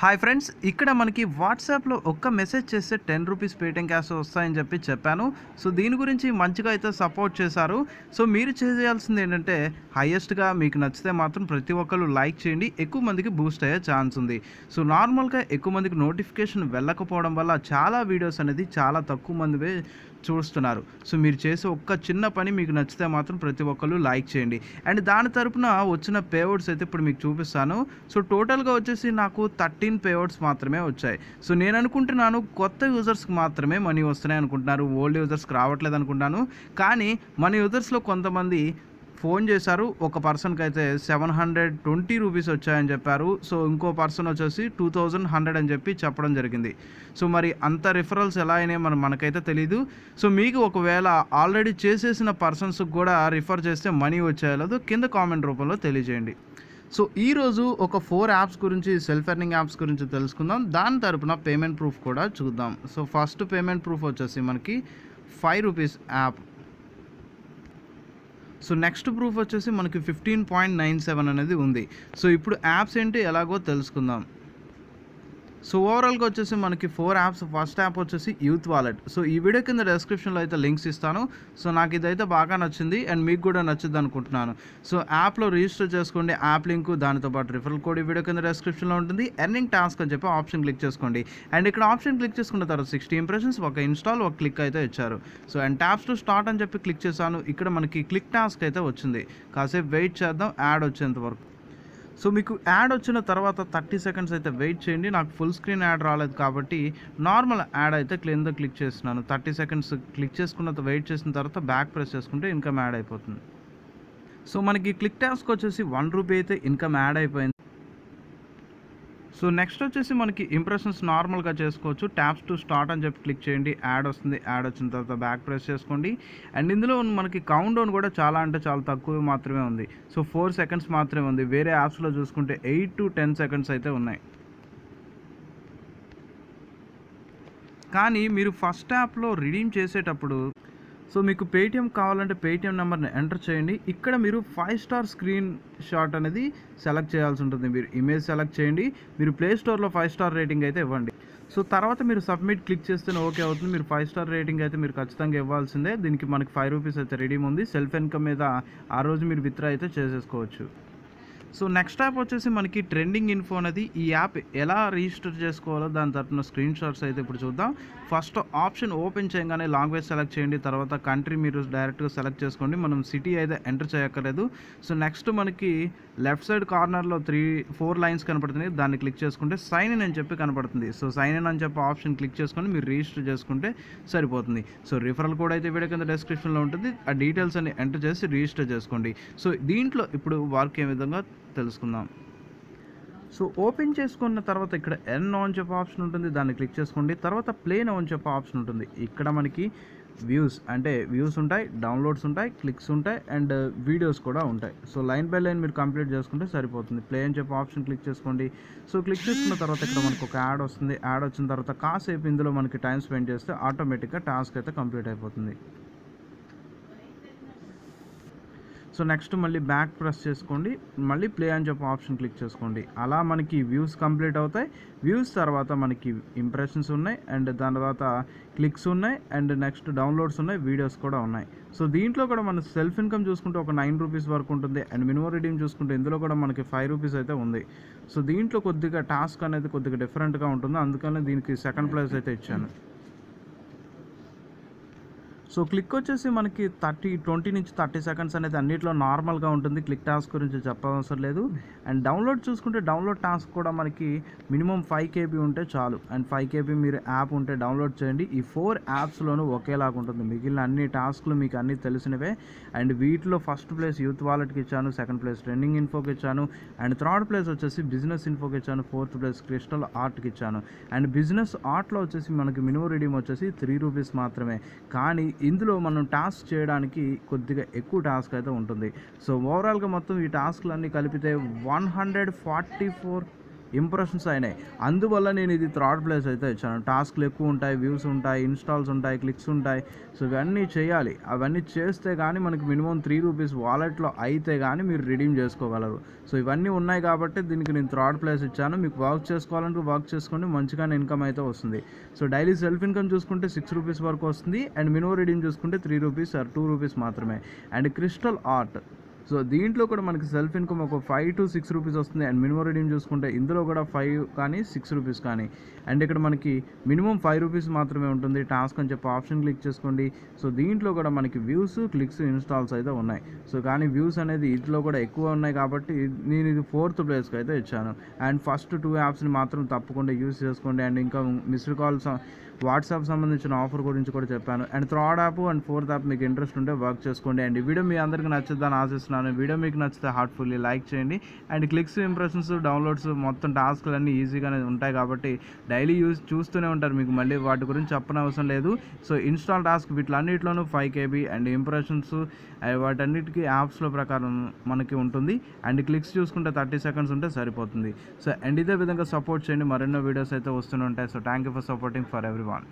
Hi friends, ఇక్కడ మనకి వాట్సాప్లో ఒక్క మెసేజ్ చేస్తే 10 రూపీస్ పేటిఎం క్యాష్ వస్తాయని చెప్పాను. సో దీని గురించి మంచిగా అయితే సపోర్ట్ చేశారు. సో మీరు చేయాల్సింది ఏంటంటే హైయెస్ట్గా మీకు నచ్చితే మాత్రం ప్రతి ఒక్కరు లైక్ చేయండి. ఎక్కువ మందికి బూస్ట్ అయ్యే ఛాన్స్ ఉంది. సో నార్మల్గా ఎక్కువ మందికి నోటిఫికేషన్ వెళ్ళకపోవడం వల్ల చాలా వీడియోస్ అనేది చాలా తక్కువ మందివే చూస్తున్నారు. సో మీరు చేసే ఒక్క చిన్న పని మీకు నచ్చితే మాత్రం ప్రతి ఒక్కరు లైక్ చేయండి. అండ్ దాని తరపున వచ్చిన పేఅవుట్స్ అయితే ఇప్పుడు మీకు చూపిస్తాను. సో టోటల్గా వచ్చేసి నాకు 13 పేఅవుట్స్ మాత్రమే వచ్చాయి. సో నేను అనుకుంటున్నాను కొత్త యూజర్స్కి మాత్రమే మనీ వస్తున్నాయి అనుకుంటున్నారు, ఓల్డ్ యూజర్స్కి రావట్లేదు అనుకుంటున్నాను. కానీ మన యూజర్స్లో కొంతమంది ఫోన్ చేశారు. ఒక పర్సన్కి అయితే 720 రూపీస్ వచ్చాయని చెప్పారు. సో ఇంకో పర్సన్ వచ్చేసి 2100 అని చెప్పడం జరిగింది. సో మరి అంత రిఫరల్స్ ఎలా అయినాయి మనకైతే తెలీదు. సో మీకు ఒకవేళ ఆల్రెడీ చేసేసిన పర్సన్స్కి కూడా రిఫర్ చేస్తే మనీ వచ్చాయో కింద కామెంట్ రూపంలో తెలియజేయండి. సో ఈరోజు ఒక 4 యాప్స్ గురించి, సెల్ఫ్ ఎర్నింగ్ యాప్స్ గురించి తెలుసుకుందాం. దాని తరపున పేమెంట్ ప్రూఫ్ కూడా చూద్దాం. సో ఫస్ట్ పేమెంట్ ప్రూఫ్ వచ్చేసి మనకి 5 rupees app. So next proof వచ్చేసి మనకి 15.97 అనేది ఉంది. సో ఇప్పుడు యాప్స్ ఏంటి ఎలాగో తెలుసుకుందాం. సో ఓవరాల్గా వచ్చేసి మనకి 4 యాప్స్. ఫస్ట్ యాప్ వచ్చేసి యూత్ వాలెట్. సో ఈ వీడియో కింద డిస్క్రిప్షన్లో అయితే లింక్స్ ఇస్తాను. సో నాకు ఇదైతే బాగా నచ్చింది అండ్ మీకు కూడా నచ్చుద్ది అనుకుంటున్నాను. సో యాప్లో రిజిస్టర్ చేసుకోండి. యాప్ లింక్ దానితో పాటు రిఫరల్ కోడ్ ఈ వీడియో కింద డిస్క్రిప్షన్లో ఉంటుంది. ఎర్నింగ్ టాస్క్ అని చెప్పి ఆప్షన్ క్లిక్ చేసుకోండి. అండ్ ఇక్కడ ఆప్షన్ క్లిక్ చేసుకున్న తర్వాత 60 ఇంప్రెషన్స్, ఒక ఇన్స్టాల్, ఒక క్లిక్ అయితే ఇచ్చారు. So and taps to start అని చెప్పి క్లిక్ చేశాను. ఇక్కడ మనకి క్లిక్ టాస్క్ అయితే వచ్చింది. కాసేపు వెయిట్ చేద్దాం యాడ్ వచ్చేంత వరకు. సో మీకు యాడ్ వచ్చిన తర్వాత 30 సెకండ్స్ అయితే వెయిట్ చేయండి. నాకు ఫుల్ స్క్రీన్ యాడ్ రాలేదు కాబట్టి నార్మల్ యాడ్ అయితే కింద క్లిక్ చేస్తున్నాను. 30 సెకండ్స్ క్లిక్ చేసుకున్న వెయిట్ చేసిన తర్వాత బ్యాక్ ప్రెస్ చేసుకుంటే ఇన్కమ్ యాడ్ అయిపోతుంది. సో మనకి క్లిక్ టాస్క్ వచ్చేసి 1 రూపీ అయితే ఇన్కమ్ యాడ్ అయిపోయింది. సో నెక్స్ట్ వచ్చేసి మనకి ఇంప్రెషన్స్ నార్మల్గా చేసుకోవచ్చు. ట్యాప్స్ టు స్టార్ట్ అని చెప్పి క్లిక్ చేయండి. యాడ్ వస్తుంది. యాడ్ వచ్చిన తర్వాత బ్యాక్ ప్రెస్ చేసుకోండి. అండ్ ఇందులో మనకి కౌంట్ డౌన్ కూడా చాలా అంటే చాలా తక్కువ మాత్రమే ఉంది. సో 4 సెకండ్స్ మాత్రమే ఉంది. వేరే యాప్స్లో చూసుకుంటే 8 to 10 సెకండ్స్ అయితే ఉన్నాయి. కానీ మీరు ఫస్ట్ యాప్లో రిడీమ్ చేసేటప్పుడు సో మీకు పేటిఎం కావాలంటే పేటిఎం నెంబర్ని ఎంటర్ చేయండి. ఇక్కడ మీరు 5 స్టార్ స్క్రీన్ షాట్ అనేది సెలెక్ట్ చేయాల్సి ఉంటుంది. మీరు ఇమేజ్ సెలెక్ట్ చేయండి. మీరు ప్లే స్టోర్లో 5 స్టార్ రేటింగ్ అయితే ఇవ్వండి. సో తర్వాత మీరు సబ్మిట్ క్లిక్ చేస్తేనే ఓకే అవుతుంది. మీరు 5 స్టార్ రేటింగ్ అయితే మీరు ఖచ్చితంగా ఇవ్వాల్సిందే. దీనికి మనకి 5 రూపీస్ అయితే రెడీమ్ ఉంది. సెల్ఫ్ ఇన్కమ్ మీద ఆ రోజు మీరు విత్డ్రా అయితే చేసేసుకోవచ్చు. సో నెక్స్ట్ యాప్ వచ్చేసి మనకి ట్రెండింగ్ ఇన్ఫో అనేది. ఈ యాప్ ఎలా రిజిస్టర్ చేసుకోవాలో దాని తరపున స్క్రీన్ షాట్స్ అయితే ఇప్పుడు చూద్దాం. ఫస్ట్ ఆప్షన్ ఓపెన్ చేయగానే లాంగ్వేజ్ సెలెక్ట్ చేయండి. తర్వాత కంట్రీ మీరు డైరెక్ట్గా సెలెక్ట్ చేసుకోండి. మనం సిటీ అయితే ఎంటర్ చేయక్కర్లేదు. సో నెక్స్ట్ మనకి లెఫ్ట్ సైడ్ కార్నర్లో 4 లైన్స్ కనపడుతుంది. దాన్ని క్లిక్ చేసుకుంటే సైన్ ఇన్ అని చెప్పి కనపడుతుంది. సో సైన్ ఇన్ అని చెప్పి ఆప్షన్ క్లిక్ చేసుకొని మీరు రిజిస్టర్ చేసుకుంటే సరిపోతుంది. సో రిఫరల్ కోడ్ అయితే వీడియో కింద డిస్క్రిప్షన్లో ఉంటుంది. ఆ డీటెయిల్స్ అన్ని ఎంటర్ చేసి రిజిస్టర్ చేసుకోండి. సో దీంట్లో ఇప్పుడు వర్క్ ఏ విధంగా తెలుసుకుందాం. సో ఓపెన్ చేసుకున్న తర్వాత ఇక్కడ ఎర్న్ నౌ అని చెప్పే ఆప్షన్ ఉంటుంది. దాన్ని క్లిక్ చేసుకోండి. తర్వాత ప్లే నౌ అని చెప్పే ఆప్షన్ ఉంటుంది. ఇక్కడ మనకి వ్యూస్ ఉంటాయి, డౌన్లోడ్స్ ఉంటాయి, క్లిక్స్ ఉంటాయి అండ్ వీడియోస్ కూడా ఉంటాయి. సో లైన్ బై లైన్ మీరు కంప్లీట్ చేసుకుంటే సరిపోతుంది. ప్లే అని చెప్పి ఆప్షన్ క్లిక్ చేసుకోండి. సో క్లిక్ చేసుకున్న తర్వాత ఇక్కడ మనకు ఒక యాడ్ వస్తుంది. యాడ్ వచ్చిన తర్వాత కాసేపు ఇందులో మనకి టైం స్పెండ్ చేస్తే ఆటోమేటిక్గా టాస్క్ అయితే కంప్లీట్ అయిపోతుంది. సో నెక్స్ట్ మళ్ళీ బ్యాక్ ప్రెస్ చేసుకోండి. మళ్ళీ ప్లే అని చెప్పి ఆప్షన్ క్లిక్ చేసుకోండి. అలా మనకి వ్యూస్ కంప్లీట్ అవుతాయి. వ్యూస్ తర్వాత మనకి ఇంప్రెషన్స్ ఉన్నాయి అండ్ దాని తర్వాత క్లిక్స్ ఉన్నాయి అండ్ నెక్స్ట్ డౌన్లోడ్స్ ఉన్నాయి, వీడియోస్ కూడా ఉన్నాయి. సో దీంట్లో కూడా మన సెల్ఫ్ ఇన్కమ్ చూసుకుంటే ఒక 9 రూపీస్ వరకు ఉంటుంది. అండ్ మినిమం రిడీమ్ చూసుకుంటే ఇందులో కూడా మనకి 5 రూపీస్ అయితే ఉంది. సో దీంట్లో కొద్దిగా టాస్క్ అనేది కొద్దిగా డిఫరెంట్గా ఉంటుంది. అందుకని దీనికి సెకండ్ ప్లేస్ అయితే ఇచ్చాను. సో క్లిక్ వచ్చేసి మనకి 20 నుంచి 30 సెకండ్స్ అనేది అన్నిట్లో నార్మల్గా ఉంటుంది. క్లిక్ టాస్క్ గురించి చెప్పవసరం లేదు. అండ్ డౌన్లోడ్ చూసుకుంటే డౌన్లోడ్ టాస్క్ కూడా మనకి మినిమం 5 KB ఉంటే చాలు. అండ్ 5 KB మీరు యాప్ ఉంటే డౌన్లోడ్ చేయండి. ఈ 4 యాప్స్లోనూ ఒకేలాగా ఉంటుంది. మిగిలిన అన్ని టాస్క్లు మీకు అన్నీ తెలిసినవే. అండ్ వీటిలో ఫస్ట్ ప్లేస్ యూత్ వాలెట్కి ఇచ్చాను, సెకండ్ ప్లేస్ ట్రెండింగ్ ఇన్ఫోకి ఇచ్చాను అండ్ థర్డ్ ప్లేస్ వచ్చేసి బిజినెస్ ఇన్ఫోకి ఇచ్చాను, ఫోర్త్ ప్లేస్ క్రిస్టల్ ఆర్ట్కి ఇచ్చాను. అండ్ బిజినెస్ ఆర్ట్లో వచ్చేసి మనకి మినిమం రిడీమ్ వచ్చేసి 3 రూపీస్ మాత్రమే. కానీ ఇందులో మనం టాస్క్ చేయడానికి కొద్దిగా ఎక్కువ టాస్క్ అయితే ఉంటుంది. సో ఓవరాల్గా మొత్తం ఈ టాస్క్లన్నీ కలిపితే 144 ఇంప్రెషన్స్ అయినాయి. అందువల్ల నేను ఇది థర్డ్ ప్లేస్ అయితే ఇచ్చాను. టాస్క్లు ఎక్కువ ఉంటాయి, వ్యూస్ ఉంటాయి, ఇన్స్టాల్స్ ఉంటాయి, క్లిక్స్ ఉంటాయి. సో ఇవన్నీ చేయాలి. అవన్నీ చేస్తే కానీ మనకి మినిమం ₹3 వాలెట్లో అయితే కానీ మీరు రిడీమ్ చేసుకోగలరు. సో ఇవన్నీ ఉన్నాయి కాబట్టి దీనికి నేను థర్డ్ ప్లేస్ ఇచ్చాను. మీకు వర్క్ చేసుకోవాలంటే వర్క్ చేసుకోండి, మంచిగానే ఇన్కమ్ అయితే వస్తుంది. సో డైలీ సెల్ఫ్ ఇన్కమ్ చూసుకుంటే ₹6 వరకు వస్తుంది. అండ్ మినిమం రిడీమ్ చూసుకుంటే ₹3 ఆర్ ₹2 మాత్రమే. అండ్ క్రిస్టల్ ఆర్ట్, సో దీంట్లో కూడా మనకి సెల్ఫ్ ఇన్కమ్ ఒక ₹5 to ₹6 వస్తుంది. అండ్ మినిమం రిడీమ్ చూసుకుంటే ఇందులో కూడా 5 కానీ ₹6 కానీ. అండ్ ఇక్కడ మనకి మినిమం ₹5 మాత్రమే ఉంటుంది. టాస్క్ అని చెప్పి ఆప్షన్ క్లిక్ చేసుకోండి. సో దీంట్లో కూడా మనకి వ్యూస్, క్లిక్స్, ఇన్స్టాల్స్ అయితే ఉన్నాయి. సో కానీ వ్యూస్ అనేది ఇంట్లో కూడా ఎక్కువ ఉన్నాయి కాబట్టి నేను ఇది 4th ప్లేస్కి అయితే ఇచ్చాను. అండ్ ఫస్ట్ 2 యాప్స్ని మాత్రం తప్పకుండా యూస్ చేసుకోండి. అండ్ ఇంకా మిస్డ్ కాల్స్, వాట్సాప్ సంబంధించిన ఆఫర్ గురించి కూడా చెప్పాను. And third app and 4th app మీకు ఇంట్రెస్ట్ ఉంటే వర్క్ చేసుకోండి. అండ్ ఈ వీడియో మీ అందరికీ నచ్చుద్దని ఆశిస్తున్నాను. వీడియో మీకు నచ్చితే హార్ట్ఫుల్లీ లైక్ చేయండి. అండ్ క్లిక్స్, ఇంప్రెషన్స్, డౌన్లోడ్స్ మొత్తం టాస్క్లు అన్నీ ఈజీగానే ఉంటాయి కాబట్టి డైలీ చూస్తూనే ఉంటారు. మీకు మళ్ళీ వాటి గురించి చెప్పనవసరం లేదు. సో ఇన్స్టాల్ టాస్క్ వీటిలన్నిటిలోనూ 5 KB అండ్ ఇంప్రెషన్స్ వాటన్నిటికీ యాప్స్లో ప్రకారం మనకి ఉంటుంది. అండ్ క్లిక్స్ చూసుకుంటే 30 seconds ఉంటే సరిపోతుంది. సో అండ్ ఇదే విధంగా సపోర్ట్ చేయండి. మరెన్నో వీడియోస్ అయితే వస్తూనే ఉంటాయి. So thank you for supporting for everyone.